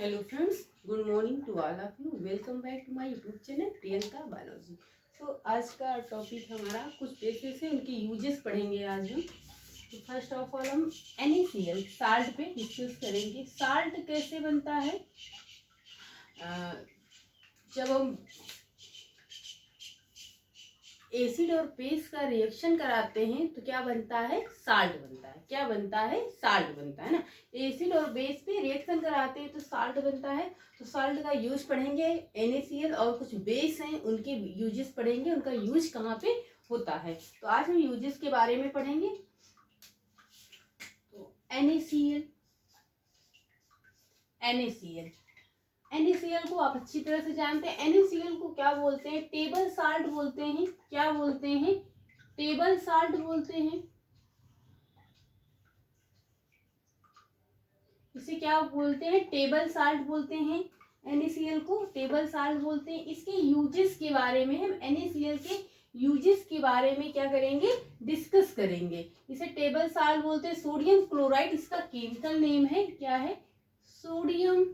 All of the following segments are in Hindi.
Hello friends, good morning to all of you. Welcome back to my YouTube channel Priyanka biology. तो आज का टॉपिक हमारा कुछ बेसिस है, उनके यूजेस पढ़ेंगे आज हम। तो फर्स्ट ऑफ ऑल हम NaCl साल्ट पे डिस्कस करेंगे। साल्ट कैसे बनता है? जब हम एसिड और बेस का रिएक्शन कराते हैं तो क्या बनता है? साल्ट बनता है। क्या बनता है? साल्ट बनता है ना। एसिड और बेस पे रिएक्शन कराते हैं तो साल्ट बनता है। तो साल्ट का यूज पढ़ेंगे। NaCl और कुछ बेस हैं उनके यूजेस पढ़ेंगे, उनका यूज कहाँ पे होता है। तो आज हम यूजेस के बारे में पढ़ेंगे। तो NaCl को आप अच्छी तरह से जानते हैं। NaCl को क्या बोलते हैं? टेबल साल्ट बोलते हैं। क्या बोलते हैं? टेबल साल्ट बोलते हैं। इसे क्या बोलते हैं? टेबल साल्ट बोलते हैं। NaCl को टेबल साल्ट बोलते हैं। इसके यूजेस के बारे में हम NaCl के यूजेस के बारे में क्या करेंगे? डिस्कस करेंगे। इसे टेबल साल्ट बोलते हैं। सोडियम क्लोराइड इसका केमिकल नेम है। क्या है? Sodium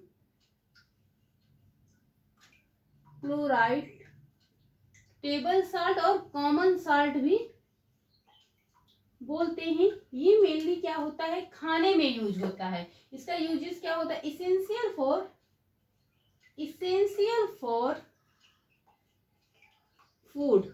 chloride. टेबल साल्ट और कॉमन साल्ट भी बोलते हैं। ये मेनली क्या होता है? खाने में यूज होता है। इसका यूजेस क्या होता है? इसेंशियल फॉर फूड,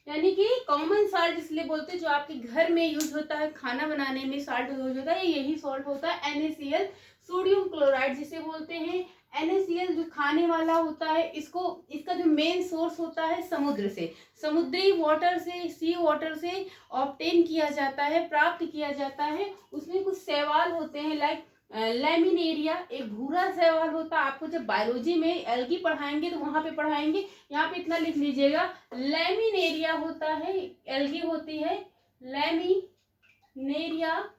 यानी कि कॉमन साल्ट इसलिए बोलते हैं जो आपके घर में यूज होता है, खाना बनाने में साल्ट यूज होता है, यही सॉल्ट होता है NaCl। सोडियम क्लोराइड जिसे बोलते हैं। NaCl जो खाने वाला होता है, इसका जो मेन सोर्स होता है समुद्र से, समुद्री वाटर से, सी वाटर से ऑब्टेन किया जाता है, प्राप्त किया जाता है। उसमें कुछ शैवाल होते हैं, लाइक लैमिनेरिया, एक भूरा शैवाल होता है। आपको जब बायोलॉजी में एल्गी पढ़ाएंगे तो वहां पे पढ़ाएंगे। यहाँ पे इतना लिख लीजिएगा, लैमिनेरिया होता है, एल्गी होती है। लैमिनेरिया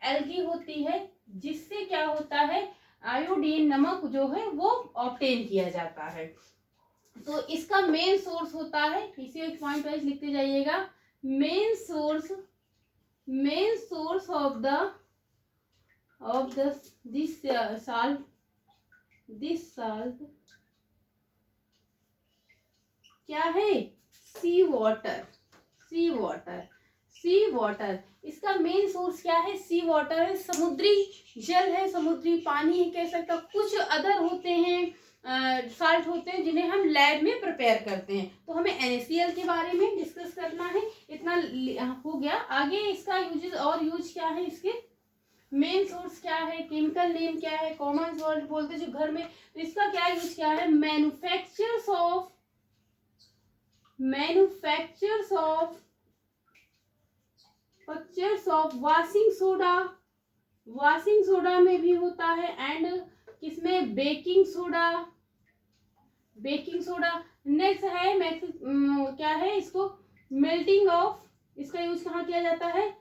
एल्गी होती है, जिससे क्या होता है? आयोडीन नमक जो है वो ऑब्टेन किया जाता है। तो इसका मेन सोर्स होता है, इसे एक पॉइंट वाइज लिखते जाइएगा। Main source of this salt क्या है? सी वाटर। इसका मेन सोर्स क्या है? सी वाटर है, समुद्री जल है, समुद्री पानी है, कह सकता। कुछ अदर होते हैं, साल्ट होते हैं जिन्हें हम लैब में प्रिपेयर करते हैं। तो हमें NaCl के बारे में डिस्कस करना है। इतना हो गया। आगे इसका यूज और यूज क्या है? इसके मेन सोर्स क्या है? केमिकल नेम क्या है? कॉमन सॉल्ट बोलते हैं जो घर में। तो इसका क्या यूज क्या है? मैन्युफैक्चर्स ऑफ वॉशिंग सोडा में भी होता है। एंड किसमें? Baking soda. नेक्स्ट है क्या है? इसको मेल्टिंग ऑफ, इसका यूज कहाँ किया जाता है?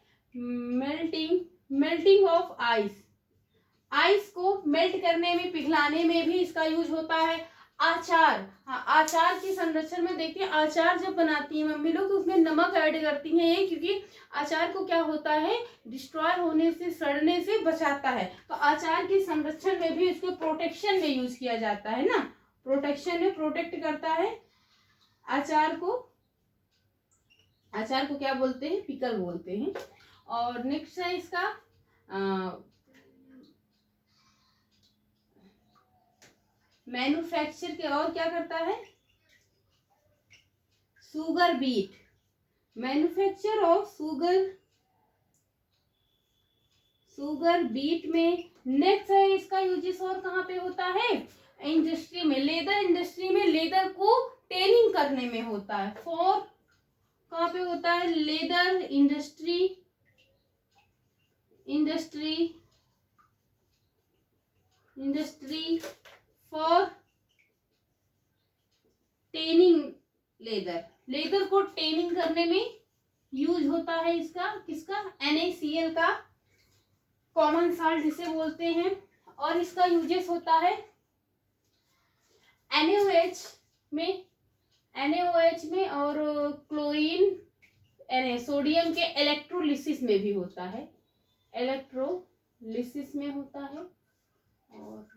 मेल्टिंग ऑफ आइस को मेल्ट करने में, पिघलाने में भी इसका यूज होता है। आचार, हाँ, आचार के संरक्षण में देखिए, आचार जब बनाती है मम्मी लोग तो उसमें नमक ऐड करती हैं ये, क्योंकि आचार को क्या होता है? डिस्ट्रॉय होने से, सड़ने से बचाता है। तो आचार के संरक्षण में भी इसको प्रोटेक्शन में यूज किया जाता है ना। प्रोटेक्शन में प्रोटेक्ट करता है आचार को क्या बोलते हैं? पिकल बोलते हैं। और नेक्स्ट है इसका मैन्युफैक्चर के और क्या करता है? Sugar beet, manufacture of sugar beet में। नेक्स्ट है इसका यूजेस और कहाँ पे होता है? इंडस्ट्री में, लेदर इंडस्ट्री में, लेदर को टेनिंग करने में होता है। फॉर कहाँ पे होता है? Leather industry for tending leather को टेनिंग करने में यूज होता है। इसका किसका? NaCl का, कॉमन साल्ट जिसे बोलते हैं। और इसका यूजेस होता है NaOH में और क्लोरीन, सोडियम के इलेक्ट्रोलिसिस में भी होता है। और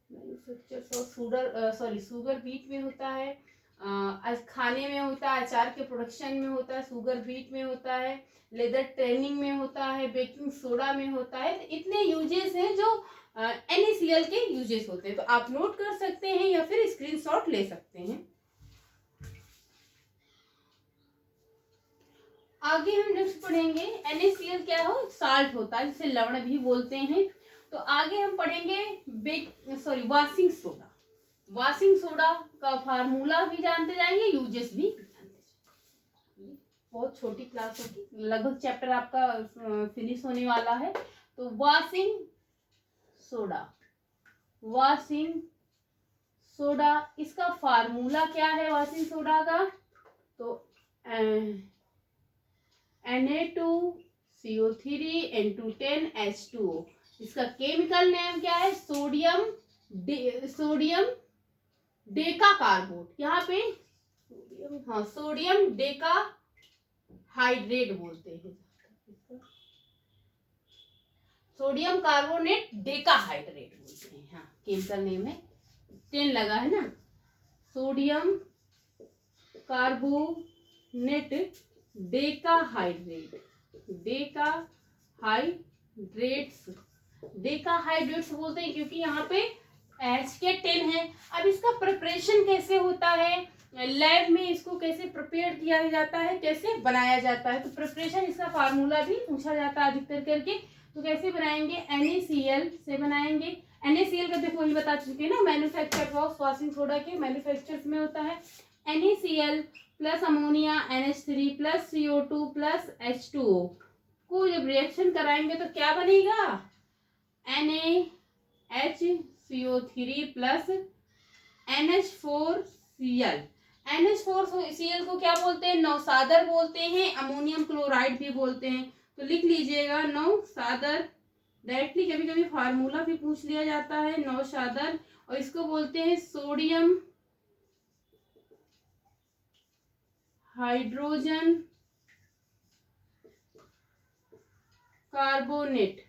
मैन्युफैक्चर शुगर बीट में होता है, खाने में होता है, अचार के प्रोडक्शन में होता है, शुगर बीट में होता है, लेदर ट्रेनिंग में होता है, बेकिंग सोडा में होता है। तो इतने यूजेस हैं जो NaCl के यूजेस होते हैं। तो आप नोट कर सकते हैं या फिर स्क्रीनशॉट ले सकते हैं। आगे हम नेक्स्ट पढ़ेंगे NaCl क्या हो, साल्ट होता है जिसे लवण भी बोलते हैं। तो आगे हम पढ़ेंगे वॉशिंग सोडा। वॉशिंग सोडा का फार्मूला भी जानते जाएंगे, यूजेस भी जानते जाएंगे। बहुत छोटी क्लास होगी, लगभग चैप्टर आपका फिनिश होने वाला है। तो वॉशिंग सोडा इसका फार्मूला क्या है वॉशिंग सोडा का? तो Na2CO3 N210H2O। इसका केमिकल नेम क्या है? Sodium Deka Corbett. यहाँ पे सोडियम डेका हाइड्रेट बोलते हैं, सोडियम कार्बोनेट डेका हाइड्रेट बोलते हैं। हाँ, केमिकल नेम है, 10 लगा है ना। सोडियम कार्बोनेट डेका हाइड्रेट्स बोलते हैं क्योंकि यहाँ पे H के 10 है। अब इसका प्रिपरेशन कैसे होता है, लैब में इसको कैसे प्रिपेयर किया जाता है, कैसे बनाया जाता है? तो प्रिपरेशन इसका फार्मूला भी पूछा जाता है अधिकतर करके। तो कैसे बनाएंगे? NaCl से बनाएंगे। NaCl का देखो वही बता चुके हैं ना, मैन्युफैक्चर वॉशिंग सोडा के मैन्युफैक्चर में होता है। NaCl plus ammonia NH3 plus CO2 plus H2O को जब रिएक्शन कराएंगे तो क्या बनेगा? NaHCO3 plus NH4Cl। NH4Cl को क्या बोलते हैं? नौसादर बोलते हैं, अमोनियम क्लोराइड भी बोलते हैं। तो लिख लीजिएगा नौसादर। डायरेक्टली कभी कभी फार्मूला भी पूछ लिया जाता है, नौसादर। और इसको बोलते हैं sodium hydrogen carbonate.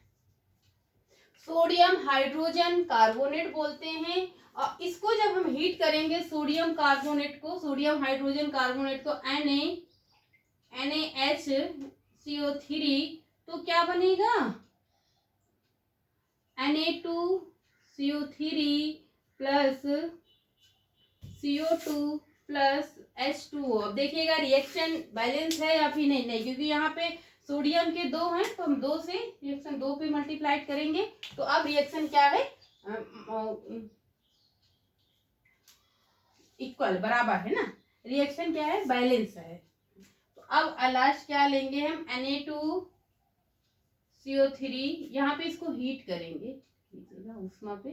Sodium hydrogen carbonate बोलते हैं। और इसको जब हम हीट करेंगे सोडियम हाइड्रोजन कार्बोनेट को NaHCO3 तो क्या बनेगा? Na2CO3 plus CO2 plus H2O। अब देखिएगा रिएक्शन बैलेंस है या फिर नहीं, क्योंकि यहाँ पे सोडियम के 2 हैं तो हम 2 से रिएक्शन 2 पे मल्टीप्लाइड करेंगे। तो अब रिएक्शन क्या है? इक्वल, बराबर है ना। रिएक्शन क्या है? बैलेंस है। तो अब लास्ट क्या लेंगे हम? Na2CO3, यहाँ पे इसको हीट करेंगे उष्मा पे,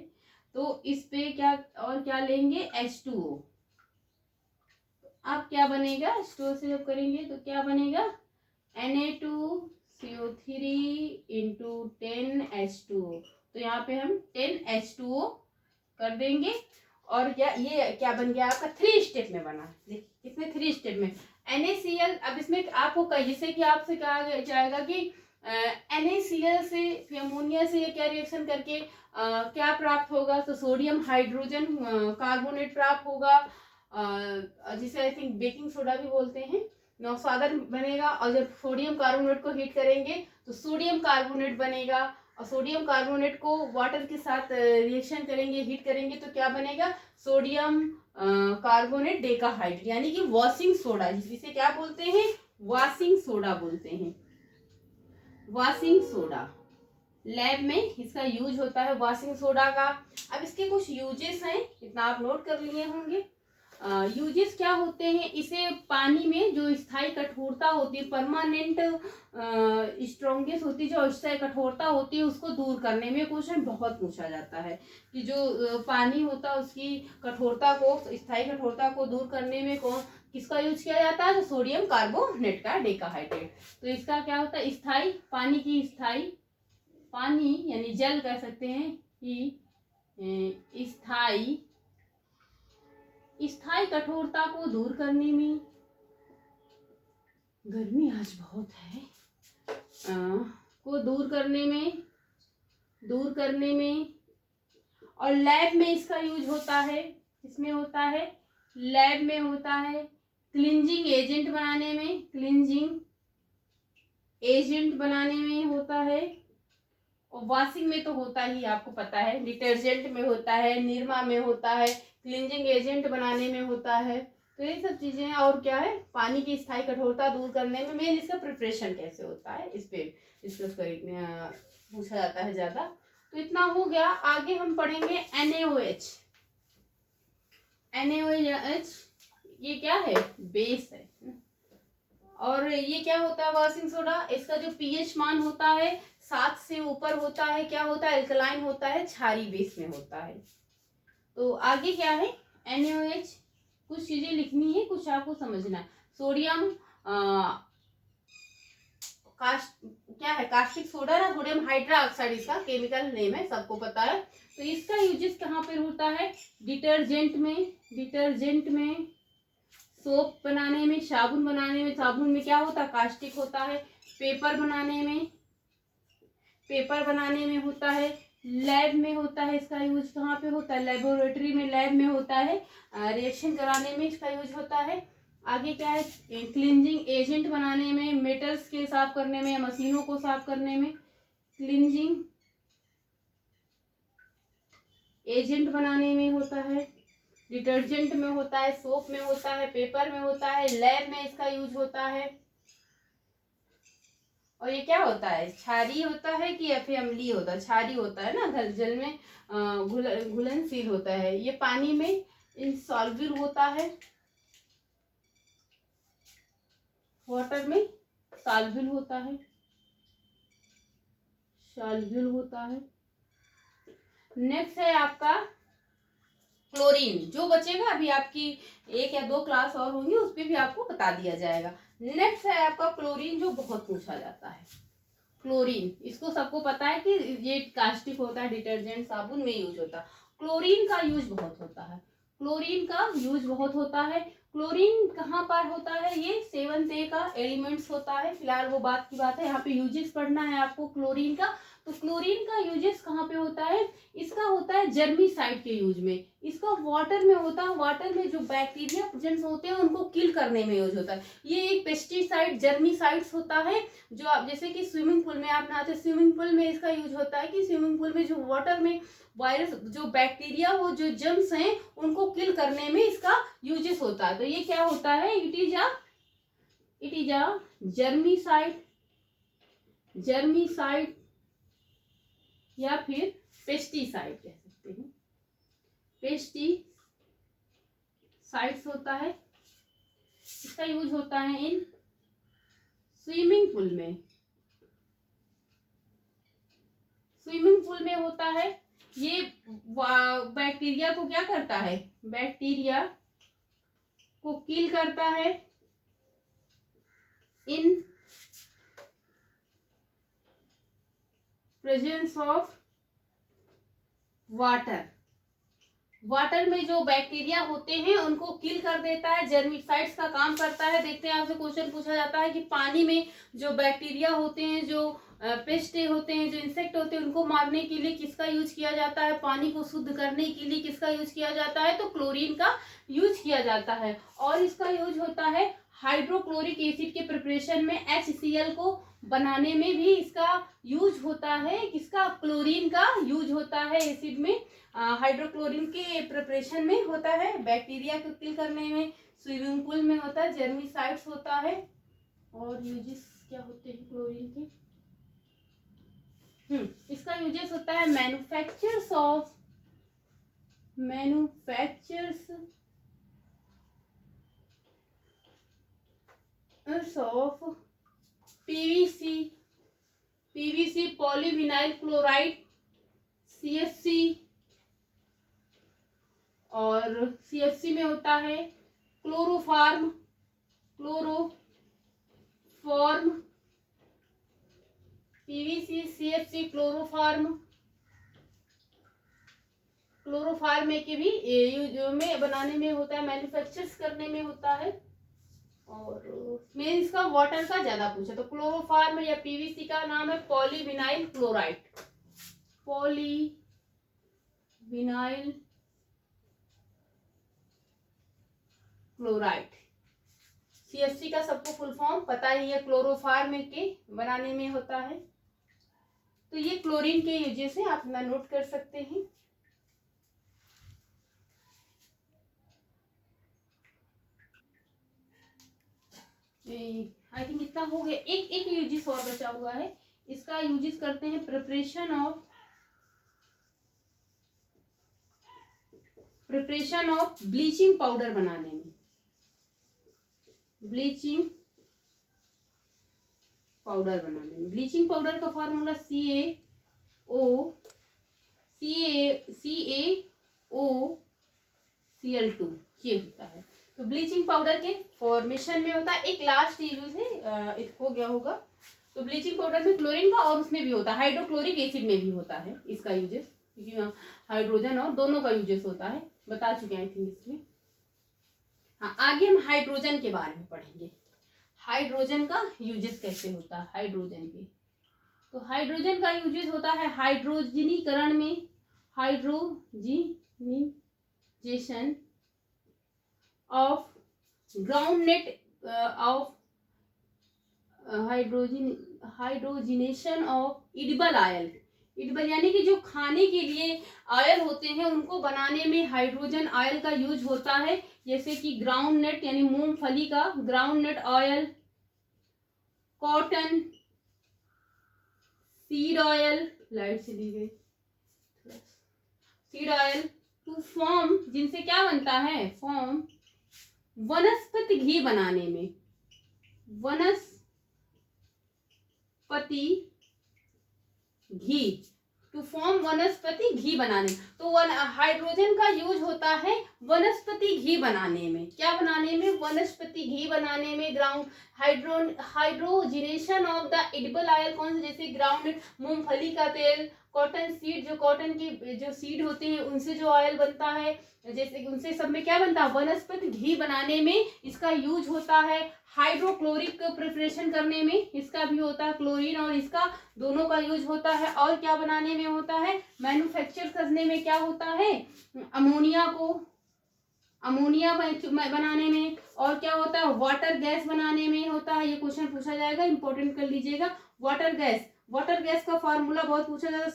तो इस पे क्या लेंगे? H2O। अब क्या बनेगा? H2O से जब करेंगे तो क्या बनेगा? Na2CO3 into 10H2O। तो यहाँ पे हम 10H2O कर देंगे। और ये क्या बन गया आपका? 3 स्टेप में बना। देखिए कितने 3 स्टेप में NaCl। अब इसमें आपको जैसे कि आपसे कहा जाएगा कि NaCl से फिर अमोनिया से ये क्या रिएक्शन करके क्या प्राप्त होगा? तो सोडियम हाइड्रोजन कार्बोनेट प्राप्त होगा, जिसे आई थिंक बेकिंग सोडा भी बोलते हैं। नौसादर बनेगा। और जब सोडियम कार्बोनेट को हीट करेंगे तो सोडियम कार्बोनेट बनेगा। और सोडियम कार्बोनेट को वाटर के साथ रिएक्शन करेंगे, हीट करेंगे तो क्या बनेगा? सोडियम कार्बोनेट डेकाहाइड्रेट, यानी कि वॉशिंग सोडा, जिसे क्या बोलते हैं? वॉशिंग सोडा बोलते हैं। वॉशिंग सोडा लैब में इसका यूज होता है वॉशिंग सोडा का। अब इसके कुछ यूजेस हैं, इतना आप नोट कर लिए होंगे। यूजेस क्या होते हैं? इसे पानी में जो स्थायी कठोरता होती है, परमानेंट स्ट्रॉन्गेस्ट होती है, जो स्थायी कठोरता होती है उसको दूर करने में क्वेश्चन बहुत पूछा जाता है कि जो पानी होता है उसकी कठोरता को, स्थायी कठोरता को दूर करने में किसका यूज किया जाता है? तो सोडियम कार्बोनेट का डेकाहाइड्रेट। तो इसका क्या होता है? स्थायी पानी यानी जल कह सकते हैं कि स्थायी कठोरता को दूर करने में, गर्मी आज बहुत है, को दूर करने में और लैब में इसका यूज होता है, इसमें होता है लैब में होता है क्लींजिंग एजेंट बनाने में, क्लींजिंग एजेंट बनाने में होता है। और वॉशिंग में तो होता ही, आपको पता है, डिटर्जेंट में होता है, निरमा में होता है, क्लींजिंग एजेंट बनाने में होता है। तो ये सब चीजें हैं। और क्या है, पानी की स्थायी कठोरता दूर करने में, मेन इसका प्रिपरेशन कैसे होता है इस पे डिस्कस करेंगे, पूछा जाता है ज्यादा। तो इतना हो गया। आगे हम पढ़ेंगे NaOH। NaOH ये क्या है, बेस है। और ये क्या होता है, वॉशिंग सोडा, इसका जो पीएच मान होता है 7 से ऊपर होता है, क्या होता है, अल्कलाइन होता है, क्षारीय बेस में होता है। तो आगे क्या है, NaOH, कुछ चीजें लिखनी है, कुछ आपको समझना है। सोडियम क्या है, कास्टिक सोडा ना, सोडियम हाइड्रोक्साइड इसका केमिकल नेम है, सबको पता है। तो इसका यूजेस कहाँ पर होता है, डिटर्जेंट में, सोप बनाने में, साबुन बनाने में, साबुन में क्या होता है, कास्टिक होता है। पेपर बनाने में होता है। लैब में होता है, इसका यूज कहाँ पे होता है, लेबोरेटरी में, लैब में होता है, रिएक्शन कराने में इसका यूज होता है। आगे क्या है, क्लींजिंग एजेंट बनाने में, मेटल्स के साफ करने में, मशीनों को साफ करने में, क्लींजिंग एजेंट बनाने में होता है। डिटर्जेंट में होता है, सोप में होता है, पेपर में होता है, लैब में इसका यूज होता है। और ये क्या होता है, क्षारीय होता है कि या फिर अम्लीय होता है, क्षारीय होता है ना, जल में घुलनशील होता है। ये पानी में इनसॉल्युबल होता है, वाटर में सॉल्युबल होता है, नेक्स्ट है आपका क्लोरीन। जो बचेगा अभी आपकी 1 या 2 क्लास और होंगी, उस पर भी आपको बता दिया जाएगा। नेक्स्ट है आपका क्लोरीन, जो बहुत पूछा जाता है। क्लोरीन, इसको सबको पता है कि ये कास्टिक होता है, डिटर्जेंट साबुन में यूज होता है। क्लोरीन का यूज बहुत होता है। क्लोरीन कहाँ पर होता है, ये 7A का एलिमेंट्स होता है। फिलहाल वो बात की बात है, यहाँ पे यूजेस पढ़ना है आपको क्लोरीन का। तो क्लोरीन का यूजेस कहाँ पे होता है, इसका होता है जर्मीसाइड के यूज में। इसका वाटर में होता है, वाटर में जो बैक्टीरिया प्रेजेंट होते हैं उनको किल करने में यूज होता है। ये एक पेस्टिसाइड, जर्मीसाइड्स होता है। जो आप जैसे कि स्विमिंग पूल में आप नहाते, स्विमिंग पूल में इसका यूज होता है कि स्विमिंग पूल में जो वाटर में वायरस, जो बैक्टीरिया हो, जो जर्म्स हैं, उनको किल करने में इसका यूजेस होता है। तो ये क्या होता है, इट इज अ जर्मीसाइड या फिर पेस्टिसाइड कह सकते हैं। पेस्टिसाइड्स होता है, इसका यूज होता है इन स्विमिंग पूल में होता है। ये बैक्टीरिया को क्या करता है, बैक्टीरिया को किल करता है इन प्रेजेंस ऑफ वाटर में जो बैक्टीरिया होते हैं उनको किल कर देता है, जर्मीसाइड्स का काम करता है। देखते हैं, आपसे क्वेश्चन पूछा जाता है कि पानी में जो बैक्टीरिया होते हैं, जो पेस्ट होते हैं, जो इंसेक्ट होते हैं, उनको मारने के लिए किसका यूज किया जाता है, पानी को शुद्ध करने के लिए किसका यूज किया जाता है, तो क्लोरीन का यूज किया जाता है। और इसका यूज होता है हाइड्रोक्लोरिक एसिड के प्रिपरेशन में, HCl को बनाने में भी इसका यूज होता है। किसका, क्लोरीन का यूज होता है एसिड में, हाइड्रोक्लोरिन के प्रिपरेशन में होता है, बैक्टीरिया को किल करने में, स्विमिंग पूल में होता है, जर्मीसाइड्स होता है। और यूजेस क्या होते हैं क्लोरीन के, इसका यूजेस होता है manufactures of PVC, polyvinyl chloride, CFC। और CFC में होता है क्लोरोफॉर्म, PVC, CFC, क्लोरोफॉर्म के भी यूज में बनाने में होता है, मैन्युफैक्चर्स करने में होता है। और मेन इसका वाटर का ज्यादा पूछा, तो क्लोरोफॉर्म या PVC का नाम है polyvinyl chloride, vinyl chloride. CFC का सबको फुल फॉर्म पता ही है, क्लोरोफार्म के बनाने में होता है। तो ये क्लोरीन के यूजेस से आप अपना नोट कर सकते हैं। आई थिंक इतना हो गया। एक एक यूजेस और बचा हुआ है, इसका यूजेस करते हैं प्रिपरेशन ऑफ ब्लीचिंग पाउडर बनाने में। ब्लीचिंग पाउडर बनाने में, ब्लीचिंग पाउडर का फॉर्मूला CaOCl2 ये होता है। तो ब्लीचिंग पाउडर के फॉर्मेशन में होता है। एक लास्ट यूज है, हो गया होगा। तो ब्लीचिंग पाउडर में क्लोरीन का और उसमें भी होता है, हाइड्रोक्लोरिक एसिड में भी होता है इसका यूजेस, क्योंकि हाइड्रोजन और दोनों का यूजेस होता है, बता चुके हैं आई थिंक इसमें। हाँ, आगे हम हाइड्रोजन के बारे में पढ़ेंगे। हाइड्रोजन का यूजेस कैसे होता है हाइड्रोजन के। तो हाइड्रोजन का यूजेस होता है हाइड्रोजनीकरण में, hydrogenation of groundnut of hydrogenation of edible oil. Edible यानी कि जो खाने के लिए ऑयल होते हैं उनको बनाने में हाइड्रोजन ऑयल का यूज होता है। जैसे कि ग्राउंडनट यानी मूंगफली का groundnut oil, cotton seed oil, light से दी गई सीड ऑयल टू फॉर्म, जिनसे क्या बनता है फॉर्म वनस्पति घी बनाने में, वनस्पति घी टू फॉर्म वनस्पति घी बनाने। तो हाइड्रोजन का यूज होता है वनस्पति घी बनाने में। क्या बनाने में? वनस्पति घी बनाने में। Hydrogenation of the edible oil कौन से? जैसे ग्राउंड मूंगफली का तेल, कॉटन सीड, जो कॉटन की जो सीड होते हैं उनसे जो ऑयल बनता है, जैसे उनसे सब में क्या बनता है? वनस्पति घी बनाने में इसका यूज होता है। हाइड्रोक्लोरिक प्रिपरेशन करने में इसका भी होता है, क्लोरीन और इसका दोनों का यूज होता है। और क्या बनाने में होता है? मैन्युफैक्चर करने में क्या होता है? अमोनिया बनाने में। और क्या होता है? वाटर गैस बनाने में होता है। ये क्वेश्चन पूछा जाएगा, इंपॉर्टेंट कर लीजिएगा। वाटर गैस का फॉर्मूला बहुत पूछा जाता है,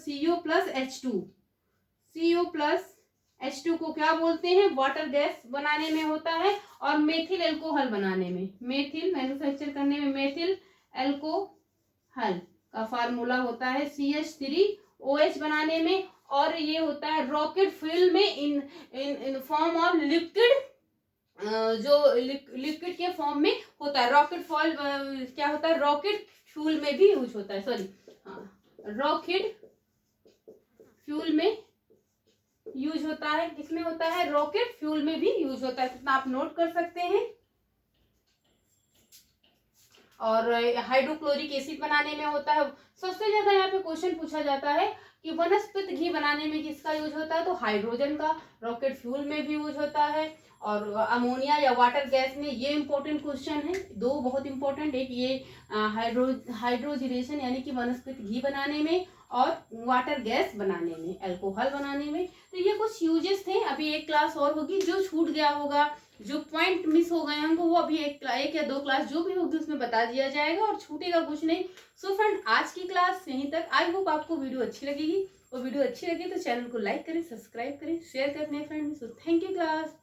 CO+H2 को क्या बोलते हैं? वाटर गैस बनाने में होता है। और मेथिल एल्कोहल बनाने में, मेथिल मैन्युफैक्चर करने में मेथिल एल्कोहल का फार्मूला होता है CH3OH बनाने में। और ये होता है रॉकेट फ्यूल में इन फॉर्म ऑफ लिक्विड, जो लिक्विड के फॉर्म में होता है। रॉकेट फ्यूल क्या होता है? रॉकेट फ्यूल में भी यूज होता है, सॉरी रॉकेट फ्यूल में यूज होता है। किसमें होता है? रॉकेट फ्यूल में भी यूज होता है। कितना आप नोट कर सकते हैं। और हाइड्रोक्लोरिक एसिड बनाने में होता है। सबसे ज्यादा यहाँ पे क्वेश्चन पूछा जाता है कि वनस्पति घी बनाने में किसका यूज होता है? तो हाइड्रोजन का। रॉकेट फ्यूल में भी यूज होता है और अमोनिया या वाटर गैस में। ये इंपॉर्टेंट क्वेश्चन है, दो बहुत इंपॉर्टेंट। एक ये हाइड्रोजिनेशन यानी कि वनस्पति घी बनाने में, और वाटर गैस बनाने में, अल्कोहल बनाने में। तो ये कुछ यूजेस थे। अभी एक क्लास और होगी, जो छूट गया होगा, जो पॉइंट मिस हो गए होंगे, वो अभी एक या दो क्लास जो भी होगी उसमें बता दिया जाएगा और छूटेगा कुछ नहीं। सो फ्रेंड, आज की क्लास यहीं तक। आई होप आपको वीडियो अच्छी लगेगी, और वीडियो अच्छी लगी तो चैनल को लाइक करें, सब्सक्राइब करें, शेयर करें अपने friends. So thank you class.